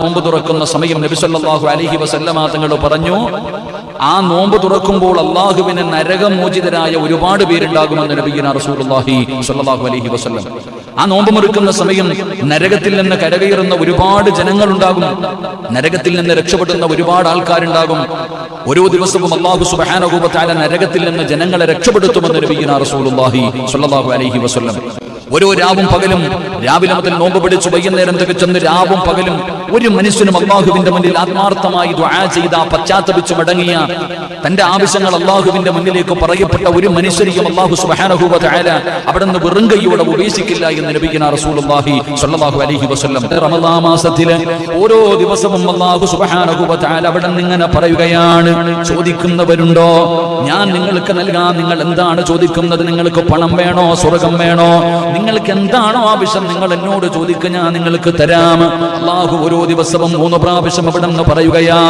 നോമ്പ് തുറക്കുന്ന സമയം നബി സല്ലല്ലാഹു അലൈഹി വസല്ലമ തങ്ങൾ പറഞ്ഞു, ആ നോമ്പ് തുറക്കുമ്പോൾ അള്ളാഹുവിന് നരകമോചിതരായ ഒരുപാട് പേരുണ്ടാകുമെന്ന് നബിയുനാ റസൂലുള്ളാഹി സ്വല്ലല്ലാഹു അലൈഹി വസല്ലം. ആ നോമ്പ് മുറിക്കുന്ന സമയം നരകത്തിൽ നിന്ന് കരകയറുന്ന ഒരുപാട് ജനങ്ങളുണ്ടാകും, നരകത്തിൽ നിന്ന് രക്ഷപ്പെടുന്ന ഒരുപാട് ആൾക്കാരുണ്ടാകും. ഓരോ ദിവസവും അല്ലാഹു സുബ്ഹാനഹു വ തആല നരകത്തിൽ നിന്ന് ജനങ്ങളെ രക്ഷപ്പെടുത്തുമെന്ന് നബിയുനാ റസൂലുള്ളാഹി സ്വല്ലല്ലാഹു അലൈഹി വസല്ലം. ഓരോ രാവും പകലും, രാവിലെ മുതൽ നോമ്പ് പിടിച്ച് വൈകുന്നേരം തികച്ചെന്ന് രാവും പകലും ഒരു മനുഷ്യനും അള്ളാഹുവിന്റെ മുന്നിൽ ആത്മാർത്ഥമായി ദുആ ചെയ്ത, പശ്ചാത്തപിച്ച് മടങ്ങിയ, തന്റെ ആവശ്യങ്ങൾ അള്ളാഹുവിന്റെ മുന്നിലേക്ക് പറയപ്പെട്ട ഒരു മനുഷ്യരെയും അല്ലാഹു സുബ്ഹാനഹു വ തആല അവിടെ നിന്ന് വെറും കൈയോടെ ഉപേക്ഷിക്കില്ല എന്ന് നബിയുനാ റസൂലുള്ളാഹി സ്വല്ലല്ലാഹു അലൈഹി വസല്ലം. റമളാൻ മാസത്തിലെ ഓരോ ദിവസവും അല്ലാഹു സുബ്ഹാനഹു വ തആല അവിടെ നിന്ന് ഇങ്ങനെ പറയുകയാണ്, ചോദിക്കുന്നവരുണ്ടോ? ഞാൻ നിങ്ങൾക്ക് നൽകാം. നിങ്ങൾ എന്താണ് ചോദിക്കുന്നത്? നിങ്ങൾക്ക് പണം വേണോ? സ്വർഗം വേണോ? നിങ്ങൾക്ക് എന്താണോ ആവശ്യം നിങ്ങൾ എന്നോട് ചോദിക്കുക, ഞാൻ നിങ്ങൾക്ക് തരാം. അല്ലാഹു ഓരോ ദിവസവും 3 പ്രാവശ്യം അവിടെ നിന്ന് പറയുകയാ.